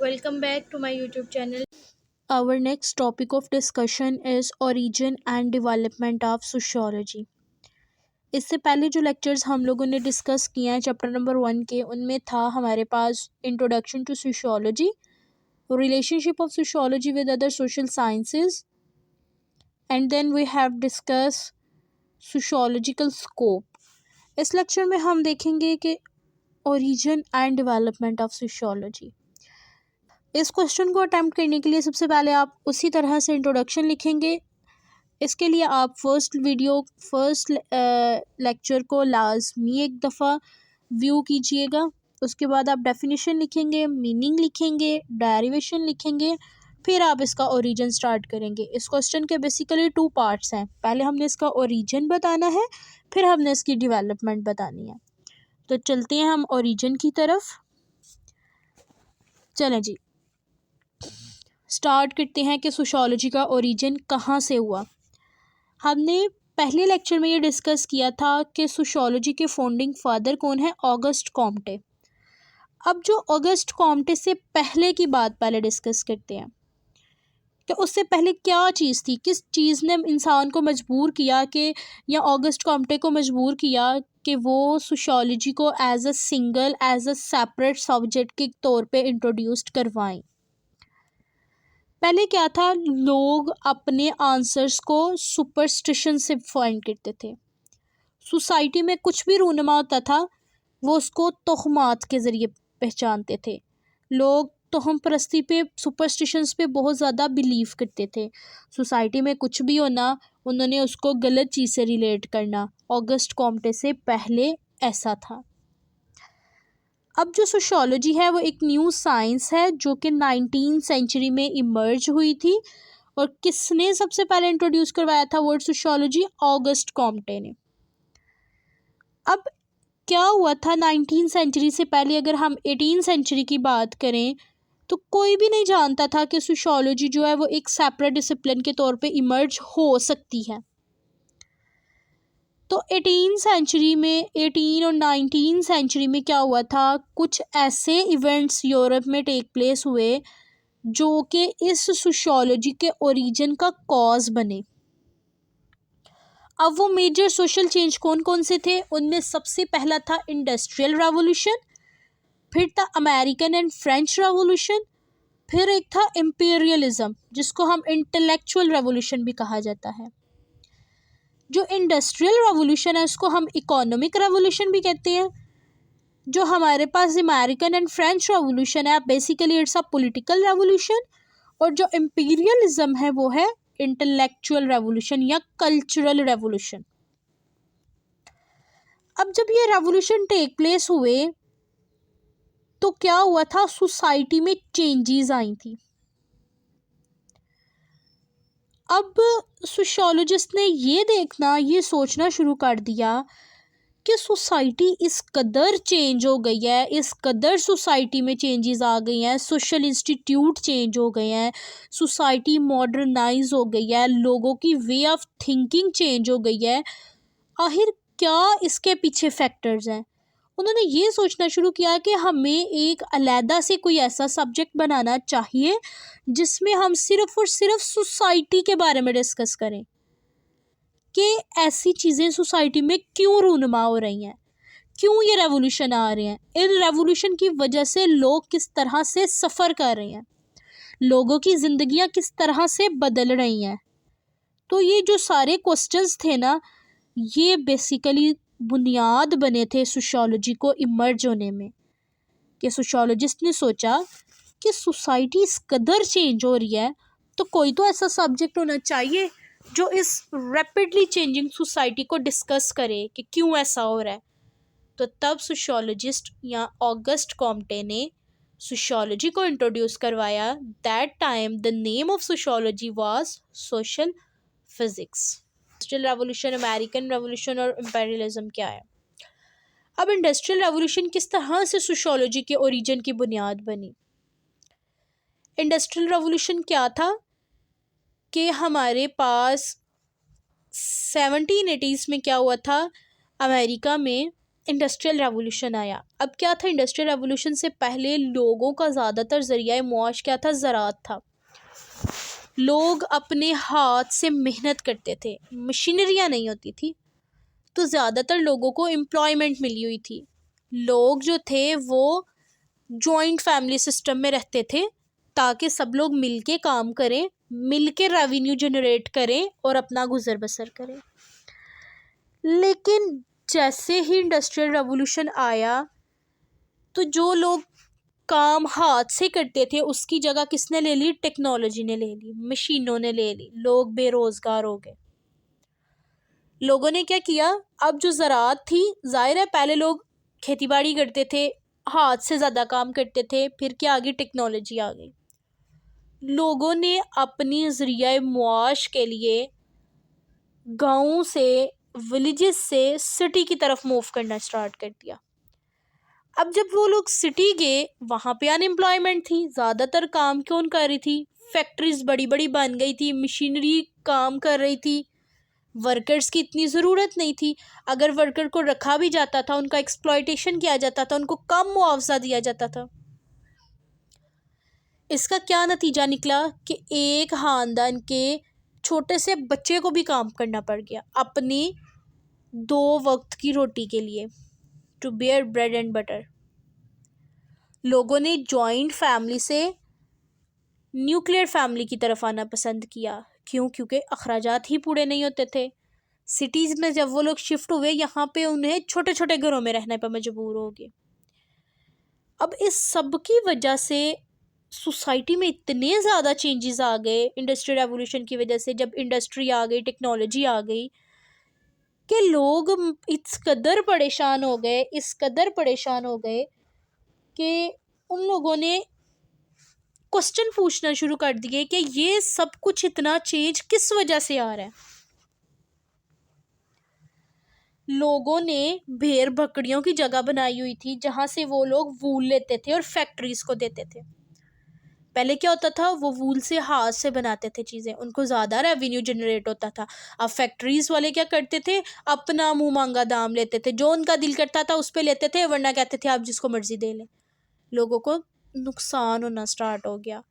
Welcome back to my YouTube channel. Our next topic of discussion is origin and development of sociology. इससे पहले जो lectures हम लोगों ने डिस्कस किए हैं चैप्टर नंबर 1 के, उनमें था हमारे पास introduction to sociology, relationship of sociology with other social sciences, and then we have discuss sociological scope. इस लेक्चर में हम देखेंगे कि origin and development of sociology. इस क्वेश्चन को अटैम्प्ट करने के लिए सबसे पहले आप उसी तरह से इंट्रोडक्शन लिखेंगे। इसके लिए आप फर्स्ट लेक्चर को लाजमी एक दफ़ा व्यू कीजिएगा। उसके बाद आप डेफिनेशन लिखेंगे, मीनिंग लिखेंगे, डेरिवेशन लिखेंगे, फिर आप इसका ओरिजिन स्टार्ट करेंगे। इस क्वेश्चन के बेसिकली 2 पार्ट्स हैं। पहले हमने इसका ओरिजिन बताना है, फिर हमने इसकी डेवलपमेंट बतानी है। तो चलते हैं हम ओरिजिन की तरफ। चलें जी, स्टार्ट करते हैं कि सोशियोलॉजी का ओरिजिन कहाँ से हुआ। हमने पहले लेक्चर में ये डिस्कस किया था कि सोशियोलॉजी के फाउंडिंग फादर कौन है, ऑगस्ट कॉम्टे। अब जो ऑगस्ट कॉम्टे से पहले की बात पहले डिस्कस करते हैं कि उससे पहले क्या चीज़ थी, किस चीज़ ने इंसान को मजबूर किया कि, या ऑगस्ट कॉम्टे को मजबूर किया कि वो सोशियोलॉजी को एज अ सेपरेट सब्जेक्ट के तौर पे इंट्रोड्यूस्ड करवाएं। पहले क्या था, लोग अपने आंसर्स को सुपरस्टिशन से फाइंड करते थे। सोसाइटी में कुछ भी रूनमा होता था वो उसको तोहमात के ज़रिए पहचानते थे। लोग तोहम परस्ती पे, सुपरस्टिशंस पे बहुत ज़्यादा बिलीव करते थे। सोसाइटी में कुछ भी होना, उन्होंने उसको गलत चीज़ से रिलेट करना। ऑगस्ट कॉम्टे से पहले ऐसा था। अब जो सोशियोलॉजी है वो एक न्यू साइंस है जो कि 19th सेंचुरी में इमर्ज हुई थी। और किसने सबसे पहले इंट्रोड्यूस करवाया था वर्ड सोशियोलॉजी? ऑगस्ट कॉम्टे ने। अब क्या हुआ था 19th सेंचुरी से पहले, अगर हम 18th सेंचुरी की बात करें तो कोई भी नहीं जानता था कि सोशियोलॉजी जो है वो एक सेपरेट डिसिप्लिन के तौर पे इमर्ज हो सकती है। तो 18 सेंचुरी में, 18 और 19 सेंचुरी में क्या हुआ था, कुछ ऐसे इवेंट्स यूरोप में टेक प्लेस हुए जो कि इस सोशियोलॉजी के ओरिजिन का कॉज बने। अब वो मेजर सोशल चेंज कौन कौन से थे? उनमें सबसे पहला था इंडस्ट्रियल रेवोल्यूशन, फिर था अमेरिकन एंड फ्रेंच रेवोल्यूशन, फिर एक था इम्पीरियलिज्म जिसको हम इंटेलेक्चुअल रेवोल्यूशन भी कहा जाता है। जो इंडस्ट्रियल रेवोल्यूशन है उसको हम इकोनॉमिक रेवोल्यूशन भी कहते हैं। जो हमारे पास अमेरिकन एंड फ्रेंच रेवोल्यूशन है, basically it's a political revolution. और जो इम्पीरियलिज्म है वो है इंटेलेक्चुअल रेवोल्यूशन या कल्चरल रेवोल्यूशन। अब जब ये रेवोल्यूशन टेक प्लेस हुए तो क्या हुआ था, सोसाइटी में चेंजेस आई थी। अब सोशियोलॉजिस्ट ने ये सोचना शुरू कर दिया कि सोसाइटी इस कदर चेंज हो गई है, इस कदर सोसाइटी में चेंजेस आ गई हैं, सोशल इंस्टीट्यूट चेंज हो गए हैं, सोसाइटी मॉडर्नाइज हो गई है, लोगों की वे ऑफ थिंकिंग चेंज हो गई है। आखिर क्या इसके पीछे फैक्टर्स हैं? उन्होंने ये सोचना शुरू किया कि हमें एक अलहदा से कोई ऐसा सब्जेक्ट बनाना चाहिए जिसमें हम सिर्फ और सिर्फ सोसाइटी के बारे में डिस्कस करें कि ऐसी चीज़ें सोसाइटी में क्यों रूनुमा हो रही हैं, क्यों ये रेवोल्यूशन आ रहे हैं, इन रेवोल्यूशन की वजह से लोग किस तरह से सफ़र कर रहे हैं, लोगों की ज़िंदगियां किस तरह से बदल रही हैं। तो ये जो सारे क्वेश्चंस थे ना, ये बेसिकली बुनियाद बने थे सोशियोलॉजी को इमर्ज होने में। कि सोशियोलॉजिस्ट ने सोचा कि सोसाइटी इस कदर चेंज हो रही है तो कोई तो ऐसा सब्जेक्ट होना चाहिए जो इस रैपिडली चेंजिंग सोसाइटी को डिस्कस करे कि क्यों ऐसा हो रहा है। तो तब सोशियोलॉजिस्ट या ऑगस्ट कॉम्टे ने सोशियोलॉजी को इंट्रोड्यूस करवाया। That time the name of sociology was social physics. Industrial revolution, American revolution और इंपीरियलिज्म क्या है? अब इंडस्ट्रियल रेवोल्यूशन किस तरह से सोशियोलॉजी के ओरिजिन की बुनियाद बनी? इंडस्ट्रियल रेवोल्यूशन क्या था कि हमारे पास 1780s में क्या हुआ था, अमेरिका में इंडस्ट्रियल रेवोल्यूशन आया। अब क्या था, इंडस्ट्रियल रेवोल्यूशन से पहले लोगों का ज़्यादातर ज़रिया मुआश क्या था, ज़राअत था। लोग अपने हाथ से मेहनत करते थे, मशीनरियाँ नहीं होती थी, तो ज़्यादातर लोगों को एम्प्लॉयमेंट मिली हुई थी। लोग जो थे वो जॉइंट फैमिली सिस्टम में रहते थे, ताकि सब लोग मिलके काम करें, मिलके रेवेन्यू जनरेट करें और अपना गुजर बसर करें। लेकिन जैसे ही इंडस्ट्रियल रेवोल्यूशन आया, तो जो लोग काम हाथ से करते थे उसकी जगह किसने ले ली, टेक्नोलॉजी ने ले ली, मशीनों ने ले ली, लोग बेरोजगार हो गए। लोगों ने क्या किया, अब जो ज़राअत थी, जाहिर है पहले लोग खेती बाड़ी करते थे, हाथ से ज़्यादा काम करते थे, फिर क्या आ गई, टेक्नोलॉजी आ गई। लोगों ने अपनी ज़रिया मुआश के लिए गाँव से, विलेजेस से सिटी की तरफ मूव करना स्टार्ट कर दिया। अब जब वो लोग सिटी गए, वहाँ पे अनएम्प्लॉयमेंट थी, ज़्यादातर काम कौन कर रही थी, फैक्ट्रीज बड़ी बड़ी बन गई थी, मशीनरी काम कर रही थी, वर्कर्स की इतनी ज़रूरत नहीं थी। अगर वर्कर को रखा भी जाता था, उनका एक्सप्लॉयटेशन किया जाता था, उनको कम मुआवजा दिया जाता था। इसका क्या नतीजा निकला कि एक ख़ानदान के छोटे से बच्चे को भी काम करना पड़ गया अपनी 2 वक्त की रोटी के लिए, to bear bread and butter. लोगों ने जॉइंट फैमिली से न्यूक्लियर फैमिली की तरफ आना पसंद किया। क्यों? क्योंकि अखराजात ही पूरे नहीं होते थे। सिटीज़ में जब वो लोग शिफ्ट हुए, यहाँ पे उन्हें छोटे छोटे घरों में रहने पर मजबूर हो गए। अब इस सब की वजह से सोसाइटी में इतने ज़्यादा चेंजेस आ गए इंडस्ट्रियल रेवोल्यूशन की वजह से। जब इंडस्ट्री आ गई, टेक्नोलॉजी आ गई, कि लोग इस कदर परेशान हो गए, इस कदर परेशान हो गए कि उन लोगों ने क्वेश्चन पूछना शुरू कर दिए कि ये सब कुछ इतना चेंज किस वजह से आ रहा है। लोगों ने भेड़ बकरियों की जगह बनाई हुई थी, जहाँ से वो लोग वूल लेते थे और फैक्ट्रीज को देते थे। पहले क्या होता था, वो वूल से हाथ से बनाते थे चीज़ें, उनको ज़्यादा रेवेन्यू जनरेट होता था। अब फैक्ट्रीज वाले क्या करते थे, अपना मुंह मांगा दाम लेते थे, जो उनका दिल करता था उस पर लेते थे, वरना कहते थे आप जिसको मर्जी दे लें। लोगों को नुकसान होना स्टार्ट हो गया।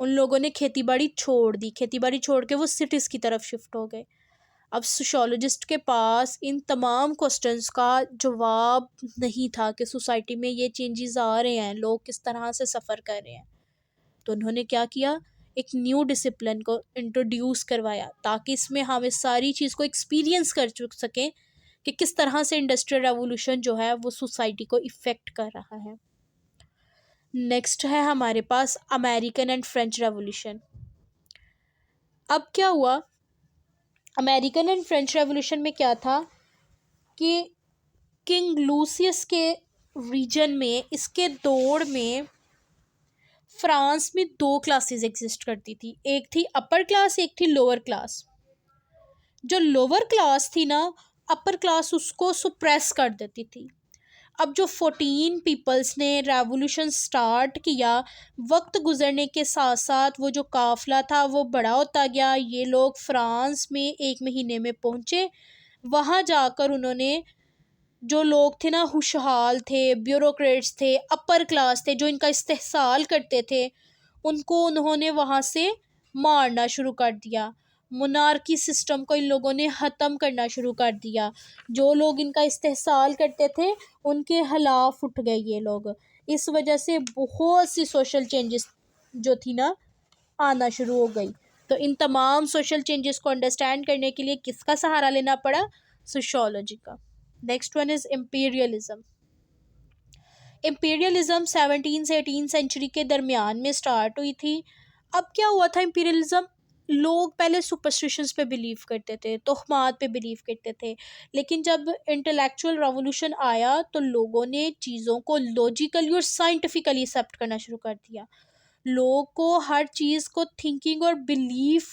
उन लोगों ने खेती बाड़ी छोड़ दी, खेती बाड़ी छोड़ के वो सिटीज़ की तरफ शिफ्ट हो गए। अब सोशियोलॉजिस्ट के पास इन तमाम क्वेश्चंस का जवाब नहीं था कि सोसाइटी में ये चेंजेस आ रहे हैं, लोग किस तरह से सफ़र कर रहे हैं। तो उन्होंने क्या किया, एक न्यू डिसिप्लिन को इंट्रोड्यूस करवाया, ताकि इसमें हम इस सारी चीज़ को एक्सपीरियंस कर सकें कि किस तरह से इंडस्ट्रियल रेवोल्यूशन जो है वो सोसाइटी को इफ़ेक्ट कर रहा है। नेक्स्ट है हमारे पास अमेरिकन एंड फ्रेंच रेवोल्यूशन। अब क्या हुआ, अमेरिकन एंड फ्रेंच रेवोल्यूशन में क्या था कि किंग लूसियस के रीजन में, इसके दौर में फ्रांस में 2 क्लासेस एग्जिस्ट करती थी। एक थी अपर क्लास, एक थी लोअर क्लास। जो लोअर क्लास थी ना, अपर क्लास उसको सुप्रेस कर देती थी। अब जो 14 पीपल्स ने रेवोल्यूशन स्टार्ट किया, वक्त गुजरने के साथ साथ वो जो काफिला था वो बड़ा होता गया। ये लोग फ्रांस में 1 महीने में पहुँचे। वहाँ जाकर उन्होंने, जो लोग थे ना खुशहाल थे, ब्यूरोक्रेट्स थे, अपर क्लास थे, जो इनका इस्तेहसाल करते थे, उनको उन्होंने वहाँ से मारना शुरू कर दिया। मोनार्की सिस्टम को इन लोगों ने ख़त्म करना शुरू कर दिया। जो लोग इनका इस्तेहसाल करते थे उनके खिलाफ उठ गए ये लोग। इस वजह से बहुत सी सोशल चेंजेस जो थी ना आना शुरू हो गई। तो इन तमाम सोशल चेंजेस को अंडरस्टैंड करने के लिए किसका सहारा लेना पड़ा, सोशियोलॉजी का। Next one is imperialism. Imperialism 17 से 18 सेंचुरी के दरमियान में स्टार्ट हुई थी। अब क्या हुआ था, इम्पीरियलिज्म, लोग पहले सुपरस्टिशंस पे बिलीव करते थे, तोहमात पे बिलीव करते थे। लेकिन जब इंटेलेक्चुअल रेवोल्यूशन आया तो लोगों ने चीज़ों को लॉजिकली और साइंटिफिकली एक्सेप्ट करना शुरू कर दिया। लोग को हर चीज़ को थिंकिंग और बिलीफ,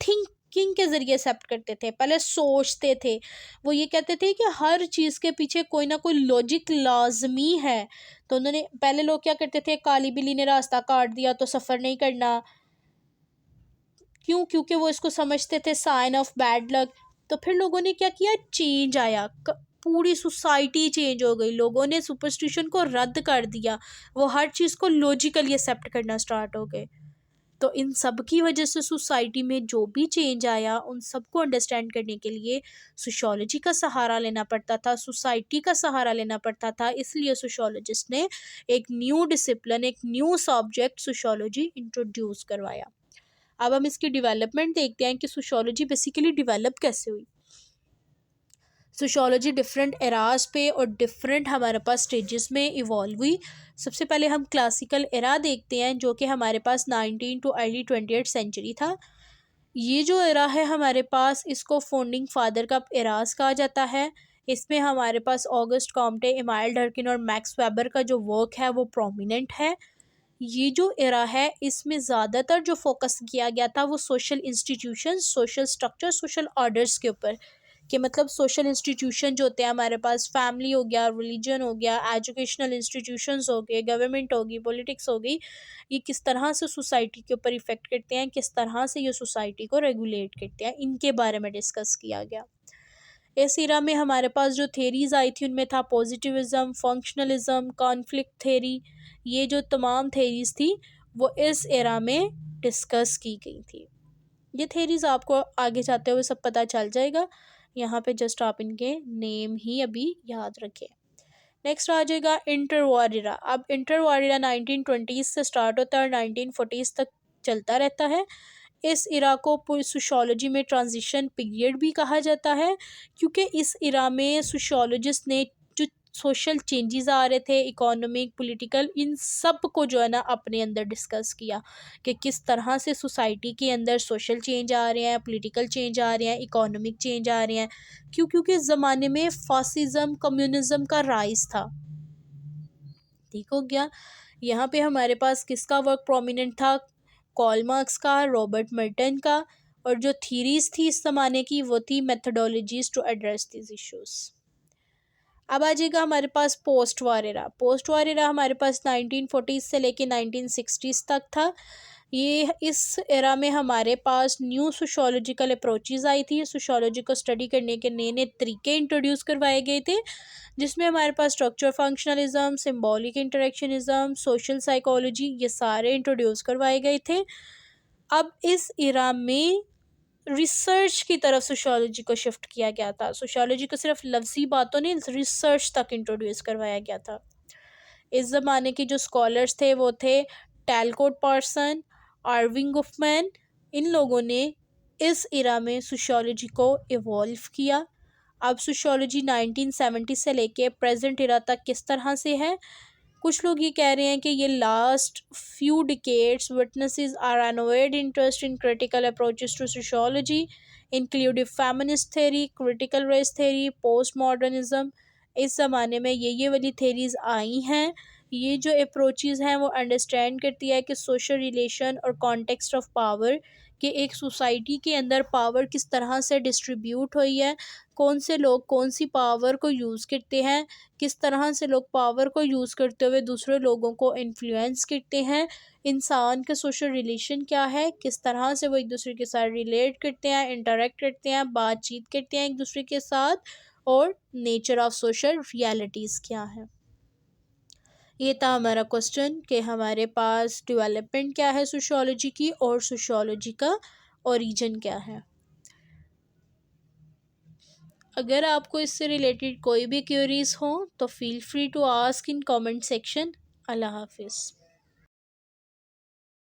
थिंकिंग के ज़रिए एक्सेप्ट करते थे, पहले सोचते थे। वो ये कहते थे कि हर चीज़ के पीछे कोई ना कोई लॉजिक लाजमी है। तो उन्होंने, पहले लोग क्या करते थे, काली बिल्ली ने रास्ता काट दिया तो सफ़र नहीं करना। क्यों? क्योंकि वो इसको समझते थे साइन ऑफ बैड लक। तो फिर लोगों ने क्या किया, चेंज आया, पूरी सोसाइटी चेंज हो गई, लोगों ने सुपरस्टिशन को रद्द कर दिया, वो हर चीज़ को लॉजिकली एक्सेप्ट करना स्टार्ट हो गए। तो इन सब की वजह से सोसाइटी में जो भी चेंज आया उन सबको अंडरस्टैंड करने के लिए सोशियोलॉजी का सहारा लेना पड़ता था, सोसाइटी का सहारा लेना पड़ता था। इसलिए सोशियोलॉजिस्ट ने एक न्यू डिसिप्लिन, एक न्यू सब्जेक्ट सोशियोलॉजी इंट्रोड्यूस करवाया। अब हम इसकी डेवलपमेंट देखते हैं कि सोशियोलॉजी बेसिकली डेवलप कैसे हुई। सोशियोलॉजी डिफरेंट एराज पे और डिफरेंट हमारे पास स्टेजेस में इवॉल्व हुई। सबसे पहले हम क्लासिकल एरा देखते हैं जो कि हमारे पास 19 टू अर्ली 20th सेंचुरी था। ये जो एरा है हमारे पास, इसको फाउंडिंग फादर का एराज कहा जाता है। इसमें हमारे पास ऑगस्ट कॉम्टे, इमाइल डर्किन और मैक्स वेबर का जो वर्क है वो प्रोमिनेंट है। ये जो एरा है इसमें ज़्यादातर जो फोकस किया गया था वो social institution, social structure, social orders के ऊपर, कि मतलब सोशल इंस्टीट्यूशन जो होते हैं हमारे पास, फैमिली हो गया, रिलीजन हो गया, एजुकेशनल इंस्टीट्यूशंस हो गए, गवर्नमेंट होगी, पॉलिटिक्स हो गई, ये किस तरह से सोसाइटी के ऊपर इफ़ेक्ट करते हैं, किस तरह से ये सोसाइटी को रेगुलेट करते हैं, इनके बारे में डिस्कस किया गया। इस इरा में हमारे पास जो थेरीज आई थी उनमें था पॉजिटिविज्म, फंक्शनलिज्म, कॉन्फ्लिक्ट थेरी। ये जो तमाम थेरीज थी वो इस एरा में डिस्कस की गई थी। ये थेरीज आपको आगे जाते हुए सब पता चल जाएगा, यहाँ पे जस्ट आप इनके नेम ही अभी याद रखें। नेक्स्ट आ जाएगा इंटर वॉर इरा। अब इंटर वॉर इरा 1920s से स्टार्ट होता है और 1940s तक चलता रहता है। इस इरा को सोशियोलॉजी में ट्रांजिशन पीरियड भी कहा जाता है, क्योंकि इस इरा में सोशियोलॉजिस्ट ने जो सोशल चेंजेस आ रहे थे, इकोनॉमिक, पॉलिटिकल, इन सब को जो है ना अपने अंदर डिस्कस किया कि किस तरह से सोसाइटी के अंदर सोशल चेंज आ रहे हैं, पॉलिटिकल चेंज आ रहे हैं, इकोनॉमिक चेंज आ रहे हैं। क्योंकि इस ज़माने में फासिज्म, कम्युनिज्म का राइज था। ठीक हो गया। यहाँ पे हमारे पास किसका वर्क प्रोमिनेंट था? कार्ल मार्क्स का, रॉबर्ट मिल्टन का। और जो थीरीज थी इस ज़माने की वो थी methodologies to address this issues. अब आ जाएगा हमारे पास post war era. Post war era हमारे पास 1940s से लेके 1960s तक था। ये इस एरा में हमारे पास न्यू सोशियोलॉजिकल अप्रोचेज आई थी, सोशियोलॉजी को स्टडी करने के नए नए तरीके इंट्रोड्यूस करवाए गए थे, जिसमें हमारे पास structure functionalism, symbolic interactionism, social psychology, ये सारे इंट्रोड्यूस करवाए गए थे। अब इस एरा में रिसर्च की तरफ सोशियोलॉजी को शिफ्ट किया गया था। सोशियोलॉजी को सिर्फ लफ्जी बातों ने रिसर्च तक इंट्रोड्यूस करवाया गया था। इस ज़माने के जो स्कॉलर्स थे वो थे टैलकोट पार्सन, आर्विंग गुफमैन। इन लोगों ने इस इरा में सोशियोलॉजी को इवॉल्व किया। अब सोशियोलॉजी 1970 से लेके प्रेजेंट इरा तक किस तरह से है, कुछ लोग ये कह रहे हैं कि ये last few decades witnesses are unawared interest in critical approaches to sociology including feminist theory, critical race theory, post modernism. इस ज़माने में ये वाली थेरीज आई हैं। ये जो अप्रोचेस हैं वो अंडरस्टैंड करती है कि सोशल रिलेशन और कॉन्टेक्स्ट ऑफ पावर, कि एक सोसाइटी के अंदर पावर किस तरह से डिस्ट्रीब्यूट हुई है, कौन से लोग कौन सी पावर को यूज़ करते हैं, किस तरह से लोग पावर को यूज़ करते हुए दूसरे लोगों को इन्फ्लुएंस करते हैं, इंसान के सोशल रिलेशन क्या है, किस तरह से वो एक दूसरे के साथ रिलेट करते हैं, इंटरेक्ट करते हैं, बातचीत करते हैं एक दूसरे के साथ, और नेचर ऑफ सोशल रियलिटीज़ क्या है। ये था हमारा क्वेश्चन कि हमारे पास डेवलपमेंट क्या है सोशियोलॉजी की और सोशियोलॉजी का ओरिजिन क्या है। अगर आपको इससे रिलेटेड कोई भी क्वेरीज हो तो feel free to ask in comment section. अल्लाह हाफिज़।